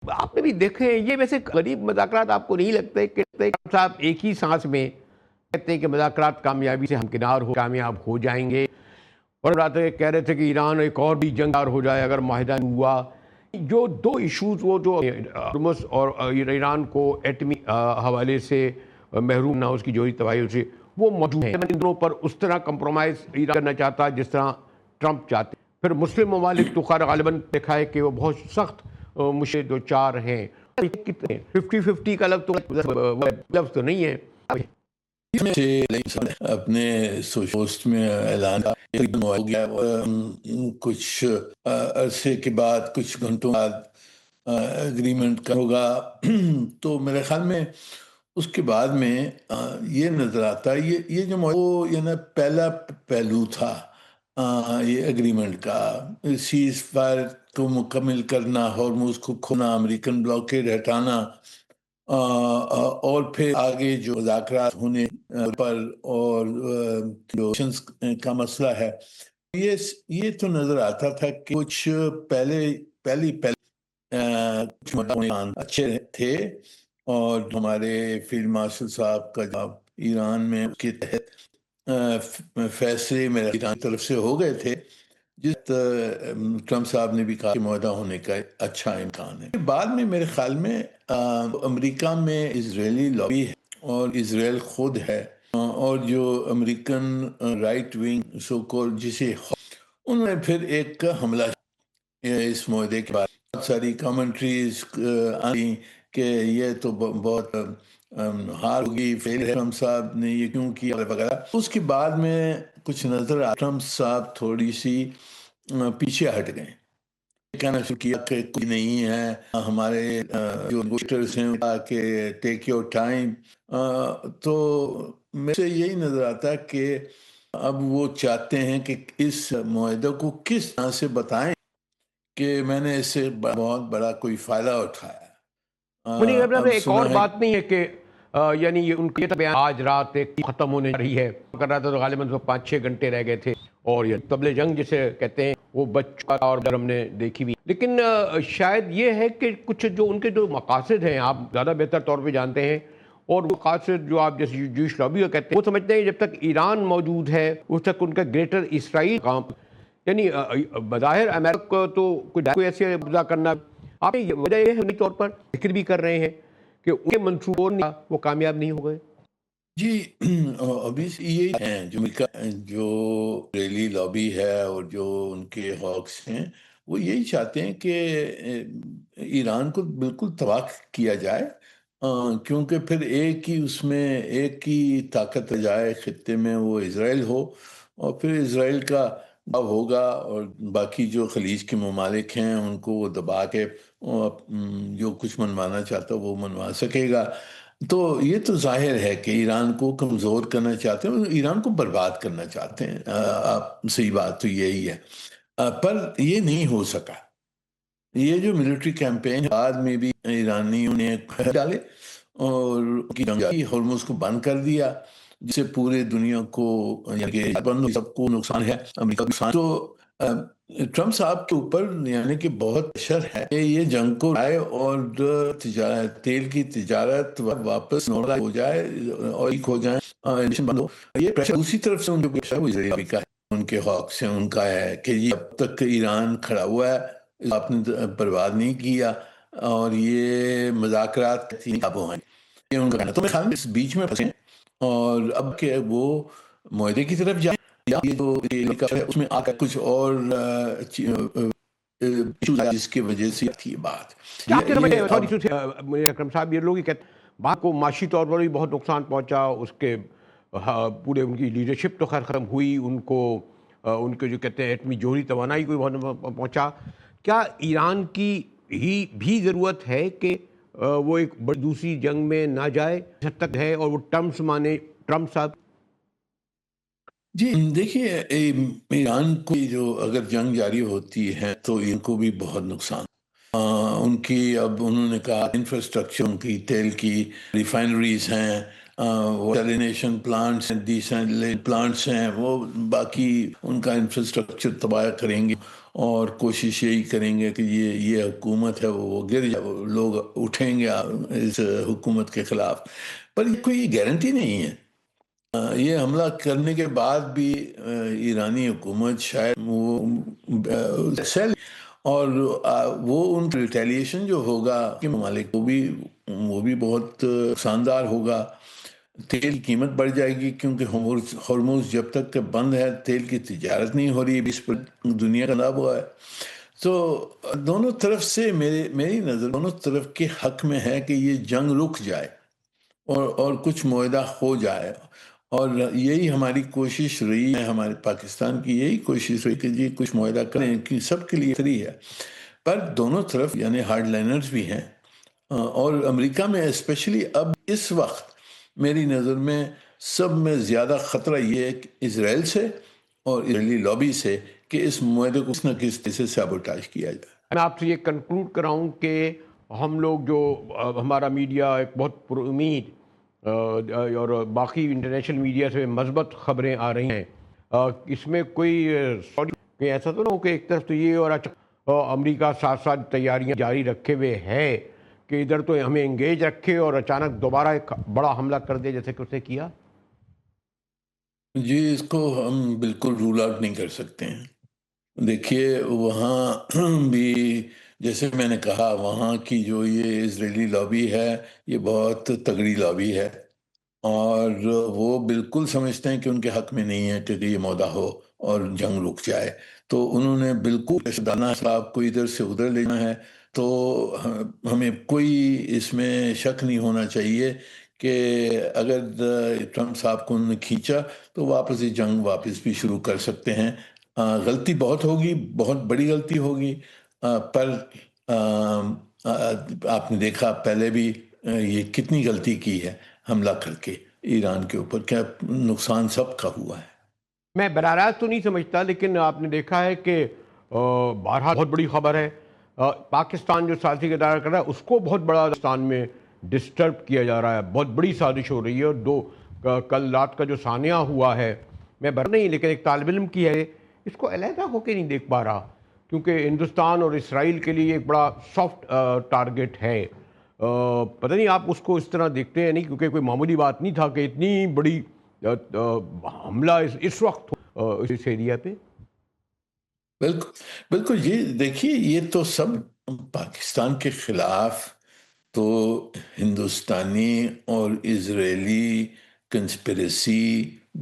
آپ نے بھی دیکھے ہیں یہ ویسے غریب مذاکرات آپ کو نہیں لگتے کہ صاحب ایک ہی سانس میں کہتے ہیں کہ مذاکرات کامیابی سے ہمکنار کامیاب ہو جائیں گے، اور رات کہہ رہے تھے کہ ایران ایک اور بھی جنگ ہو جائے اگر معاہدہ نہیں ہوا؟ جو دو ایشوز وہ جو ہرمز اور ایران کو ایٹمی حوالے سے محروم نہ اس کی جوہری تباہی سے وہ موجود ہیں، ان دونوں پر اس طرح کمپرومائز ایران کرنا چاہتا ہے جس طرح ٹرمپ چاہتے ہیں۔ پھر مسلم ممالک تو خیر غالباً دیکھا ہے کہ وہ بہت سخت مشکل دو چار ہیں، کتنے 50-50 کا لفظ تو نہیں ہے۔ اپنے سوشل پوسٹ میں اعلان ہو گیا، کچھ عرصے کے بعد کچھ گھنٹوں بعد اگریمنٹ کا ہوگا، تو میرے خیال میں اس کے بعد میں یہ نظر آتا ہے یہ جو پہلا پہلو تھا یہ اگریمنٹ کا، سیز فائر کو مکمل کرنا، ہارموز کو کھونا، امریکن بلاکیڈ ہٹانا، اور پھر آگے جو مذاکرات ہونے پر اور جو کا مسئلہ ہے، یہ تو نظر آتا تھا کہ کچھ پہلی اچھے تھے، اور ہمارے فیلڈ مارشل صاحب کا جواب ایران میں کے تحت فیصلے میرے ایران کی طرف سے ہو گئے تھے، جس ٹرمپ صاحب نے بھی کہا کہ معاہدہ ہونے کا اچھا امکان ہے۔ بعد میں میرے خیال میں امریکہ میں اسرائیلی لابی ہے اور اسرائیل خود ہے، اور جو امریکن رائٹ ونگ سو کال جسے انہوں نے پھر ایک حملہ اس معاہدے کے بعد بہت ساری کامنٹریز آئی کہ یہ تو بہت ہار ہوگی، فیل ہے، ٹرمپ صاحب نے یہ کیوں کیا وغیرہ۔ اس کے بعد میں کچھ نظر آ ٹرمپ صاحب تھوڑی سی پیچھے ہٹ گئے، کہنا شروع کیا کہ کوئی نہیں ہے، ہمارے جو نیگوشیٹرز ہیں کہ ٹیک یور ٹائم، تو میرے سے یہی نظر آتا کہ اب وہ چاہتے ہیں کہ اس معاہدے کو کس طرح سے بتائیں کہ میں نے اس سے بہت بڑا کوئی فائدہ اٹھایا۔ اب ایک اور سنا ہے بات نہیں ہے کہ یعنی یہ ان کے بیان آج رات ایک ختم ہونے جا رہی ہے کر رہا تھا تو غالباً 5-6 گھنٹے رہ گئے تھے، اور یہ طبل جنگ جسے کہتے ہیں وہ بچ چکا اور ہم نے دیکھی بھی، لیکن شاید یہ ہے کہ کچھ جو ان کے جو مقاصد ہیں آپ زیادہ بہتر طور پہ جانتے ہیں، اور وہ مقاصد جو آپ جیسے جوش لابی کہتے ہیں وہ سمجھتے ہیں جب تک ایران موجود ہے اس تک ان کا گریٹر اسرائیل کام، یعنی بظاہر امریکہ تو کوئی ایسے ابدا کرنا، آپ یہ وجہ یہ ہے طور پر ذکر بھی کر رہے ہیں کہ ان کے منصوبوں وہ کامیاب نہیں ہو گئے۔ جی، ابھی یہ ہیں جو ریلی لابی ہے اور جو ان کے ہاکس ہیں، وہ یہی چاہتے ہیں کہ ایران کو بالکل تباہ کیا جائے، کیونکہ پھر ایک ہی طاقت جائے خطے میں، وہ اسرائیل ہو، اور پھر اسرائیل کا دباؤ ہوگا اور باقی جو خلیج کے ممالک ہیں ان کو وہ دبا کے جو کچھ منوانا چاہتا وہ منوا سکے گا۔ تو یہ تو ظاہر ہے کہ ایران کو کمزور کرنا چاہتے ہیں، ایران کو برباد کرنا چاہتے ہیں، صحیح بات تو یہی ہے، پر یہ نہیں ہو سکا۔ یہ جو ملٹری کیمپین بعد میں بھی ایرانیوں نے ڈالے اور ہرمز کو بند کر دیا، جس سے پورے دنیا کو یعنی سب کو نقصان ہے، امریکہ کو نقصان۔ تو ٹرمپ صاحب کے اوپر یعنی کہ بہت پریشر ہے کہ یہ جنگ کو آئے اور تیل کی تجارت واپس نارمل ہو جائے اور ہو جائے، بند ہو۔ یہ پریشر دوسری طرف سے ان کے وہ اسرائیل کا ہے، ان کے ہاک سے ان کا ہے کہ یہ اب تک ایران کھڑا ہوا ہے، آپ نے برباد نہیں کیا، اور یہ مذاکرات ہیں، یہ ان کا کہنا۔ تو میرے خیال میں اس بیچ میں پھنسے ہیں، اور اب کہ وہ معاہدے کی طرف جائیں یا یہ جو ہے اس میں آ کر کچھ اور جس کی وجہ سے تھی بات اکرم صاحب، یہ لوگ ہی کہتے ہیں بات کو معاشی طور پر بھی بہت نقصان پہنچا، اس کے پورے ان کی لیڈرشپ تو خیر ختم ہوئی، ان کے جو کہتے ہیں ایٹمی جوہری توانائی کو بہت پہنچا۔ کیا ایران کی ہی بھی ضرورت ہے کہ وہ ایک بڑی دوسری جنگ میں نہ جائے حد تک ہے، اور وہ ٹرمپس مانے ٹرمپ صاحب؟ جی دیکھیے، ایران کو جو اگر جنگ جاری ہوتی ہے تو ان کو بھی بہت نقصان، ان کی اب انہوں نے کہا انفراسٹرکچر، ان کی تیل کی ریفائنریز ہیں، سیلینیشن پلانٹس ہیں، ڈیسیلینیشن پلانٹس ہیں، وہ باقی ان کا انفراسٹرکچر تباہ کریں گے، اور کوشش یہی کریں گے کہ یہ حکومت ہے وہ گر جائے، وہ لوگ اٹھیں گے اس حکومت کے خلاف، پر یہ کوئی گارنٹی نہیں ہے۔ یہ حملہ کرنے کے بعد بھی ایرانی حکومت شاید وہ سیل، اور وہ ان ریٹیلیشن جو ہوگا کہ ممالک وہ بھی بہت شاندار ہوگا۔ تیل کی قیمت بڑھ جائے گی، کیونکہ ہرمز جب تک کہ بند ہے تیل کی تجارت نہیں ہو رہی، اس پر دنیا کا ناب ہوا ہے۔ تو دونوں طرف سے میری نظر دونوں طرف کے حق میں ہے کہ یہ جنگ رک جائے اور کچھ معاہدہ ہو جائے، اور یہی ہماری کوشش رہی ہے، ہمارے پاکستان کی یہی کوشش رہی کہ جی کچھ معاہدہ کریں، کہ سب کے لیے خطری ہے۔ پر دونوں طرف یعنی ہارڈ لائنرز بھی ہیں، اور امریکہ میں اسپیشلی اب اس وقت میری نظر میں سب میں زیادہ خطرہ یہ ہے کہ اسرائیل سے اور اسرائیلی لابی سے، کہ اس معاہدے کو کس نہ کس طرح سے سیبوٹاج کیا جائے۔ میں آپ سے یہ کنکلوڈ کراؤں کہ ہم لوگ جو ہمارا میڈیا ایک بہت پر امید اور باقی انٹرنیشنل میڈیا سے مثبت خبریں آ رہی ہیں، اس میں کوئی کہ ایسا تو نہ ہو کہ ایک طرف تو یہ اور امریکہ ساتھ ساتھ تیاریاں جاری رکھے ہوئے ہے کہ ادھر تو ہمیں انگیج رکھے اور اچانک دوبارہ ایک بڑا حملہ کر دے جیسے کہ اس نے کیا؟ جی اس کو ہم بالکل رول آؤٹ نہیں کر سکتے ہیں۔ دیکھیے وہاں بھی جیسے میں نے کہا، وہاں کی جو یہ اسرائیلی لابی ہے یہ بہت تگڑی لابی ہے، اور وہ بالکل سمجھتے ہیں کہ ان کے حق میں نہیں ہے کہ یہ معاہدہ ہو اور جنگ رک جائے۔ تو انہوں نے بالکل دانا صاحب کو ادھر سے ادھر لینا ہے۔ تو ہمیں کوئی اس میں شک نہیں ہونا چاہیے کہ اگر ٹرمپ صاحب کو انہوں نے کھینچا تو واپس یہ جنگ واپس بھی شروع کر سکتے ہیں۔ غلطی بہت ہوگی، بہت بڑی غلطی ہوگی، پر آپ نے دیکھا پہلے بھی یہ کتنی غلطی کی ہے حملہ کر کے ایران کے اوپر، کیا نقصان سب کا ہوا ہے۔ میں براہ راست تو نہیں سمجھتا، لیکن آپ نے دیکھا ہے کہ بہرحال بہت بڑی خبر ہے، پاکستان جو سازشی کا دائرہ کر رہا ہے اس کو بہت بڑا پاکستان میں ڈسٹرب کیا جا رہا ہے، بہت بڑی سازش ہو رہی ہے، اور کل رات کا جو سانحہ ہوا ہے، میں بر نہیں لیکن ایک طالب علم کی ہے، اس کو علیحدہ ہو کے نہیں دیکھ پا رہا، کیونکہ ہندوستان اور اسرائیل کے لیے ایک بڑا سافٹ ٹارگٹ ہے۔ پتہ نہیں آپ اس کو اس طرح دیکھتے ہیں نہیں، کیونکہ کوئی معمولی بات نہیں تھا کہ اتنی بڑی حملہ اس وقت اس ایریا پہ۔ بالکل بالکل، یہ دیکھیے یہ تو سب پاکستان کے خلاف تو ہندوستانی اور اسرائیلی کنسپریسی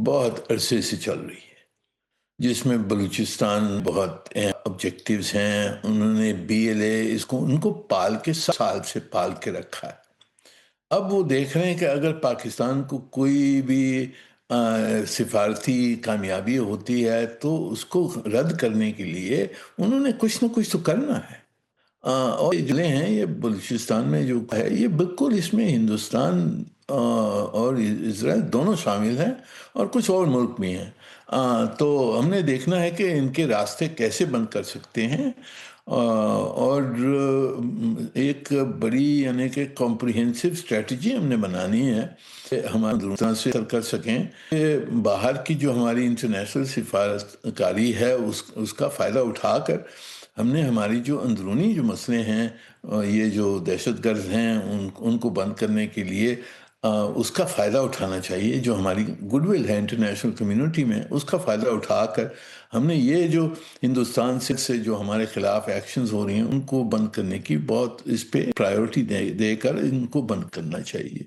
بہت عرصے سے چل رہی ہے، جس میں بلوچستان بہت آبجیکٹیوز ہیں، انہوں نے BLA ان کو پال کے سال سے پال کے رکھا ہے۔ اب وہ دیکھ رہے ہیں کہ اگر پاکستان کو کوئی بھی سفارتی کامیابی ہوتی ہے تو اس کو رد کرنے کے لیے انہوں نے کچھ نہ کچھ تو کرنا ہے۔ اور یہ جلے ہیں یہ بلوچستان میں جو ہے، یہ بالکل اس میں ہندوستان اور اسرائیل دونوں شامل ہیں، اور کچھ اور ملک بھی ہیں۔ تو ہم نے دیکھنا ہے کہ ان کے راستے کیسے بند کر سکتے ہیں، اور ایک بڑی یعنی کہ کمپریہنسو اسٹریٹجی ہم نے بنانی ہے کہ ہمارے دوستوں سے کر سکیں کہ باہر کی جو ہماری انٹرنیشنل سفارتکاری ہے اس کا فائدہ اٹھا کر ہم نے ہماری جو اندرونی جو مسئلے ہیں، یہ جو دہشت گرد ہیں ان کو بند کرنے کے لیے اس کا فائدہ اٹھانا چاہیے۔ جو ہماری گڈ ول ہے انٹرنیشنل کمیونٹی میں، اس کا فائدہ اٹھا کر ہم نے یہ جو ہندوستان سے جو ہمارے خلاف ایکشنز ہو رہی ہیں ان کو بند کرنے کی بہت اس پہ پرائیورٹی دے کر ان کو بند کرنا چاہیے۔